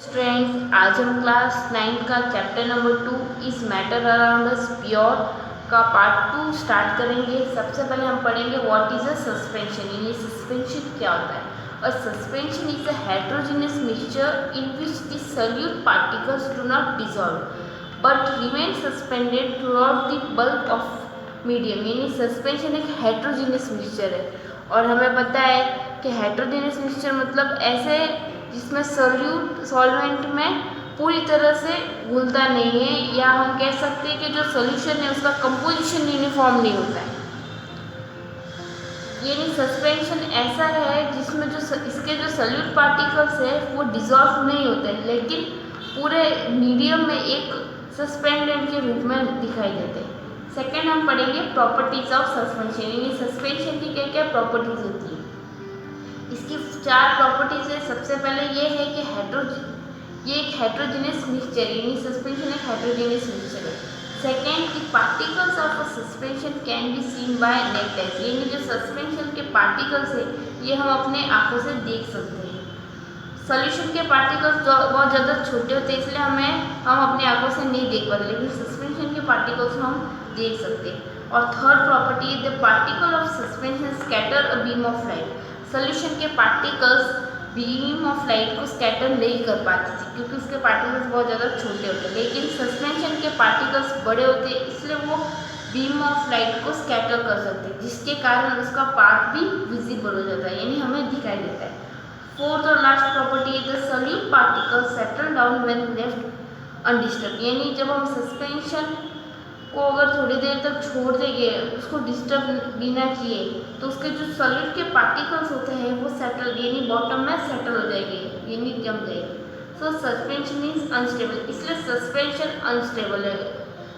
Students, आज हम class 9 का चैप्टर नंबर 2 इस मैटर अराउंड अस प्योर का पार्ट 2 स्टार्ट करेंगे। सबसे पहले हम पढ़ेंगे व्हाट इज अ सस्पेंशन, यानी सस्पेंशन क्या होता है। अ suspension is a heterogeneous mixture in which the solute particles do not dissolve but remain suspended through out the bulk of medium. यानी सस्पेंशन एक हेटेरोजेनियस मिक्सचर है और हमें पता है कि हेटेरोजेनियस मिक्सचर मतलब ऐसे जिसमें सॉल्वेंट में पूरी तरह से घुलता नहीं है, या हम कह सकते हैं कि जो सोल्यूशन है उसका कंपोजिशन यूनिफॉर्म नहीं होता है। यानी सस्पेंशन ऐसा है जिसमें जो इसके जो सॉल्यूट पार्टिकल्स है वो डिसॉल्व नहीं होते हैं, लेकिन पूरे मीडियम में एक सस्पेंडेड के रूप में दिखाई देते हैं। सेकेंड हम पढ़ेंगे प्रॉपर्टीज ऑफ सस्पेंशन, यानी सस्पेंशन की क्या क्या प्रॉपर्टीज होती है। इसकी 4 प्रॉपर्टीज है। सबसे पहले ये है कि ये एक हेटेरोजेनियस मिक्सचर, यानी सस्पेंशन एक हेटेरोजेनियस मिक्सचर है। Second, the particles of a suspension can be seen by naked eyes, यानी जो सस्पेंशन के पार्टिकल्स है ये हम अपने आंखों से देख सकते हैं। सॉल्यूशन के पार्टिकल्स बहुत ज़्यादा छोटे होते हैं, इसलिए हम अपनी आंखों से नहीं देख पाते, लेकिन सस्पेंशन के पार्टिकल्स हम देख सकते हैं। और third property, the particle of suspension scatter a beam of light, solution के पार्टिकल्स बीम ऑफ लाइट को स्कैटर नहीं कर पाते थे क्योंकि उसके पार्टिकल्स बहुत ज़्यादा छोटे होते हैं, लेकिन सस्पेंशन के पार्टिकल्स बड़े होते हैं, इसलिए वो बीम ऑफ लाइट को स्कैटर कर सकते हैं, जिसके कारण उसका पाथ भी विजिबल हो जाता है, यानी हमें दिखाई देता है। फोर्थ और last property, the solute particles settle down when left undisturb, यानी जब हम सस्पेंशन को अगर थोड़ी देर तक छोड़ देंगे, उसको डिस्टर्ब भी ना किए, तो उसके जो सॉल्यूट के पार्टिकल्स होते हैं वो सेटल यानी बॉटम में सेटल हो जाएंगे, यानी जम जाएंगे। सो सस्पेंशन इज अनस्टेबल, इसलिए सस्पेंशन अनस्टेबल है,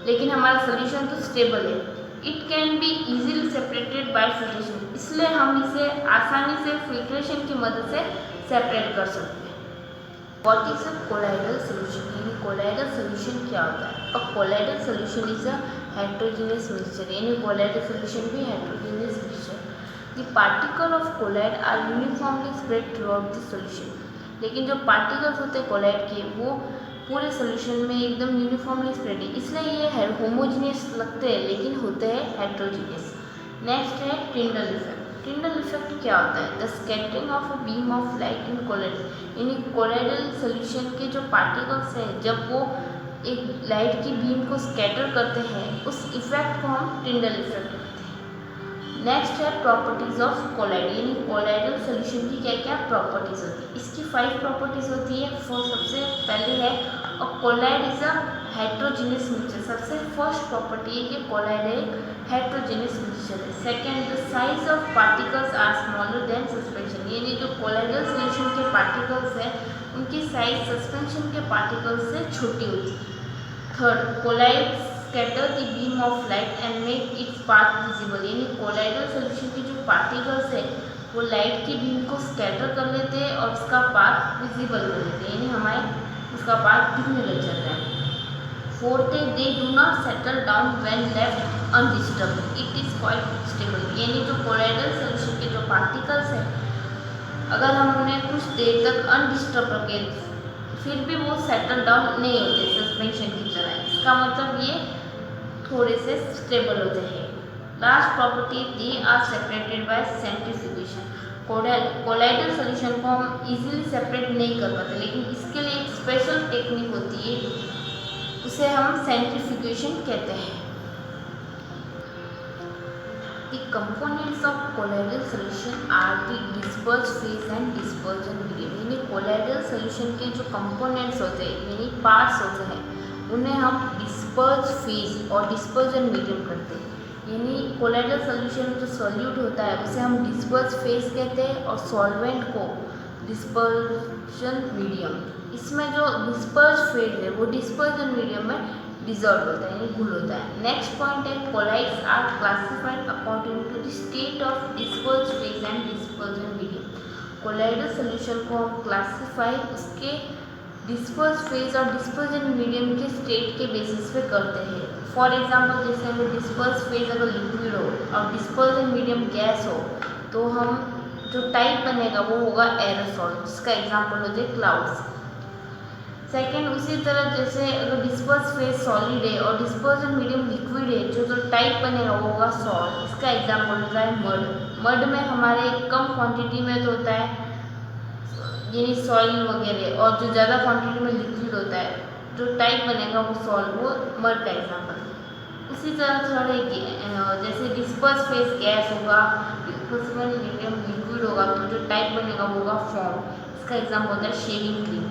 लेकिन हमारा सोल्यूशन तो स्टेबल है। It can be easily separated by filtration, इसलिए हम इसे आसानी से फिल्ट्रेशन की मदद से सेपरेट कर सकते हैं। What is a colloidal solution? यानी colloidal solution क्या होता है? A colloidal solution is a heterogeneous mixture, यानी colloidal solution भी heterogeneous mixture. The particle of colloid are uniformly spread throughout the solution. लेकिन जो particles होते हैं colloid के वो पूरे solution में एकदम uniformly spread है, इसलिए ये homogeneous लगते हैं लेकिन होते हैं heterogeneous. नेक्स्ट है टिंडल इफेक्ट। टिंडल इफेक्ट क्या होता है? The scattering of a beam of light in colloid, यानी कोलाइडल सोल्यूशन के जो पार्टिकल्स हैं जब वो एक लाइट की बीम को स्कैटर करते हैं, उस इफेक्ट को हम टिंडल इफेक्ट कहते हैं। नेक्स्ट है प्रॉपर्टीज ऑफ कोलाइड, यानी कोलाइडल सोल्यूशन की क्या क्या प्रॉपर्टीज होती है। इसकी 5 प्रॉपर्टीज होती है। सबसे पहले है colloid is a heterogeneous mixture, सबसे फर्स्ट प्रॉपर्टी है कि कोलाइड एक हेटेरोजेनियस मिक्सचर है। Second, the size of particles are smaller than suspension, यानी जो कोलाइडल सोल्यूशन के पार्टिकल्स हैं उनकी साइज सस्पेंशन के पार्टिकल्स से छोटी होती है। Third, colloid scatter the beam of light and make its path visible, यानी कोलाइडल सोल्यूशन के जो पार्टिकल्स है वो लाइट की बीम को स्कैटर कर लेते हैं और उसका पाथ विजिबल कर लेते हैं, यानी हमारे उसका पाथ दिखने लग जाता है। Fourth, they do not settle down when left undisturb, it is quite stable, यानी जो कोलाइडल सोल्यूशन के जो पार्टिकल्स हैं अगर हम उन्हें कुछ देर तक अनडिस्टर्ब रखें फिर भी वो सेटल डाउन नहीं होते सस्पेंशन की तरह, इसका मतलब ये थोड़े से स्टेबल होते हैं। Last property, they are separated by centrifugation, colloidal solution को हम इजीली सेपरेट नहीं कर पाते, लेकिन इसके लिए एक स्पेशल टेक्निक होती है, उसे हम सेंट्रीफ्यूगेशन कहते हैं। The components of colloidal solution are the disperse phase and dispersion medium, यानी colloidal solution के जो components होते हैं यानी parts होते हैं उन्हें हम disperse phase और dispersion medium करते हैं। यानी colloidal solution जो solute होता है उसे हम disperse phase कहते हैं और solvent को dispersion medium। इसमें जो डिस्पर्स फेज है वो डिस्पर्जन मीडियम में डिजॉल्व होता है, यानी घुल होता है। नेक्स्ट पॉइंट है colloids are classified according to the state of disperse phase and dispersion medium. Colloidal solution को हम क्लासीफाई उसके डिस्पर्स फेज और डिस्पर्जन मीडियम के स्टेट के बेसिस पे करते हैं। फॉर एग्जांपल, जैसे हमें डिस्पर्स फेज अगर लिक्विड हो और डिस्पर्जन मीडियम गैस हो तो हम जो टाइप बनेगा वो होगा एरोसॉल, जिसका एग्जाम्पल होते हैं क्लाउड्स। सेकेंड, उसी तरह जैसे अगर डिस्पर्स फेज सॉलिड है और डिस्पर्जन मीडियम लिक्विड है, जो टाइप बनेगा वो होगा सॉल्ट। इसका एग्जाम्पल होता है मड। मड में हमारे कम क्वांटिटी में तो होता है यानी सॉइल वगैरह, और जो ज़्यादा क्वांटिटी में लिक्विड होता है, जो टाइप बनेगा वो सॉल्ट, वो मड का एग्जाम्पल है। उसी तरह थर्ड है जैसे डिस्पर्स फेज गैस होगा, डिस्पर्सिबल मीडियम लिक्विड होगा, तो जो टाइप बनेगा वो होगा फॉर्म। इसका एग्जाम्पल होता है शेविंग क्रीम।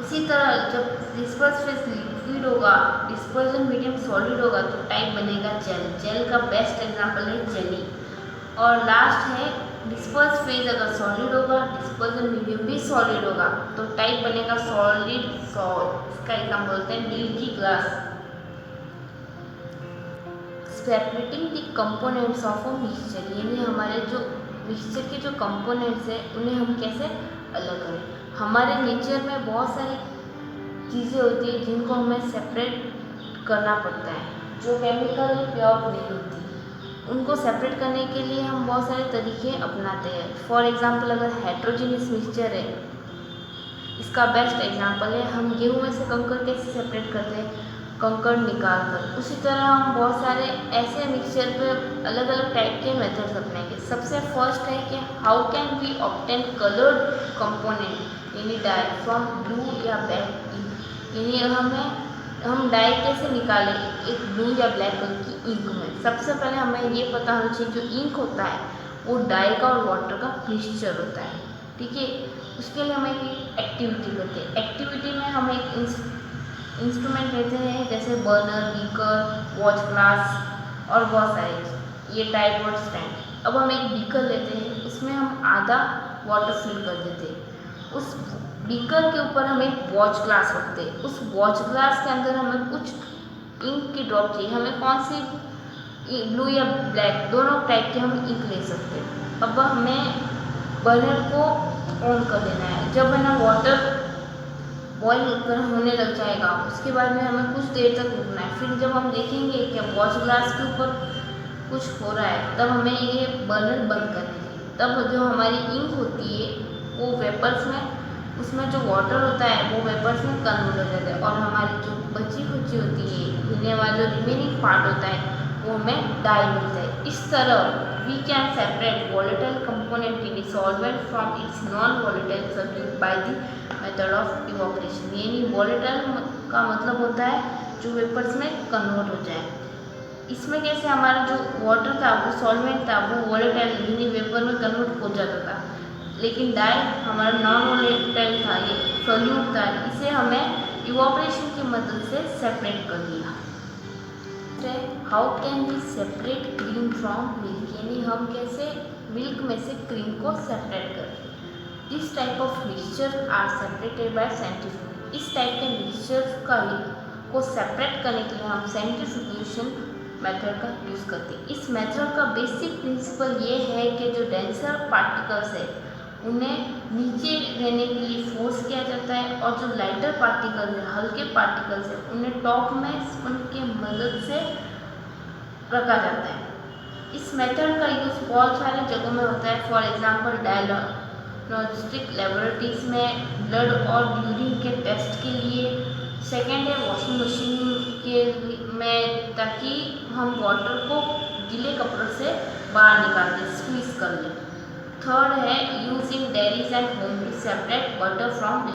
उसी तरह जब डिस्पर्स फेज लिक्विड होगा, डिस्पर्जन मीडियम सॉलिड होगा, तो टाइप बनेगा जेल। जेल का बेस्ट एग्जाम्पल है जेली। और लास्ट है डिस्पर्स फेज अगर सॉलिड होगा, डिस्पर्जन मीडियम भी सॉलिड होगा, तो टाइप बनेगा सॉलिड सॉल्ट। इसका एग्जाम्पल बोलते हैं milky glass. Separating the components of a mixture, यानी हमारे जो मिक्सचर के जो कंपोनेंट्स हैं उन्हें हम कैसे अलग करें। हमारे नेचर में बहुत सारी चीज़ें होती है जिनको हमें सेपरेट करना पड़ता है, जो केमिकल प्योर नहीं होती। उनको सेपरेट करने के लिए हम बहुत सारे तरीके अपनाते हैं। फॉर एग्जांपल अगर हेट्रोजीनियस मिक्सचर है, इसका बेस्ट एग्जांपल है हम गेहूं में से कंकड़ कैसे सेपरेट करते हैं, कंकड़ निकाल कर। उसी तरह हम बहुत सारे ऐसे मिक्सचर पे अलग अलग टाइप के मेथड्स अपनाएंगे। सबसे फर्स्ट है कि how can we obtain coloured component यानी डाई फ्रॉम ब्लू या ब्लैक इंक, यानी हम डाई कैसे निकालें एक ब्लू या ब्लैक कलर की इंक में। सबसे पहले हमें ये पता होना चाहिए जो इंक होता है वो डाई का और वाटर का मिक्सचर होता है, ठीक है। उसके लिए हम एक एक्टिविटी करते हैं। एक्टिविटी में हम एक इंस्ट्रूमेंट लेते हैं जैसे बर्नर, बीकर, वॉच ग्लास और बहुत सारे ये टाइप और स्टैंड। अब हम एक बीकर लेते हैं, उसमें हम आधा वाटर फिल कर देते हैं। उस बीकर के ऊपर हम एक वॉच ग्लास रखते हैं। उस वॉच ग्लास के अंदर हमें कुछ इंक की ड्रॉप चाहिए। हमें कौन सी, ब्लू या ब्लैक, दोनों टाइप के हम इंक ले सकते हैं। अब हमें बर्नर को ऑन कर देना है। जब है ना वाटर बॉयल होने लग जाएगा, उसके बाद में हमें कुछ देर तक रुकना है। फिर जब हम देखेंगे कि वॉच ग्लास के ऊपर कुछ हो रहा है, तब हमें ये बर्नर बंद करना चाहिए। तब जो हमारी इंक होती है वो वेपर्स में, उसमें जो वाटर होता है वो वेपर्स में कन्वर्ट हो जाता है, और हमारी जो बची खुची होती है, हिलने वाला जो रिमेनिंग पार्ट होता है वो हमें डाई मिलता है। इस तरह we can separate volatile component in solvent from its non volatile substitute by the method of evaporation. यानी वॉलेटाइल का मतलब होता है जो वेपर्स में कन्वर्ट हो जाए। इसमें कैसे हमारा जो वाटर था वो सॉल्वेंट था, वो वॉलेटाइल यानी वेपर में कन्वर्ट हो जाता था, लेकिन डाई हमारा नॉन वॉलेटाइल था, ये सॉल्यूट था। इसे हमें इवोपरेशन की मदद से सेपरेट कर दिया। How can we separate cream from milk, यानी हम कैसे मिल्क में से क्रीम को सेपरेट करें। This type of mixture are separated by centrifugation. इस टाइप के मिक्सचर को सेपरेट करने के लिए हम सेंट्रीफ्यूगेशन मेथड का यूज़ करते हैं। इस मेथड का बेसिक प्रिंसिपल ये है कि जो डेंसर पार्टिकल्स है उन्हें नीचे रहने के लिए फोर्स किया जाता है, और जो लाइटर पार्टिकल्स है, हल्के पार्टिकल्स है, उन्हें टॉप में स्पंज की मदद से रखा जाता है। इस मेथड का यूज़ बहुत सारे जगहों में होता है। फॉर एग्जांपल डायग्नोस्टिक लेबोरेटरीज में ब्लड और यूरिन के टेस्ट के लिए। सेकेंड है वॉशिंग मशीन के में, ताकि हम वाटर को गीले कपड़ों से बाहर निकाल दें, स्क्वीज कर लें। थर्ड है use in dairies and home to separate butter from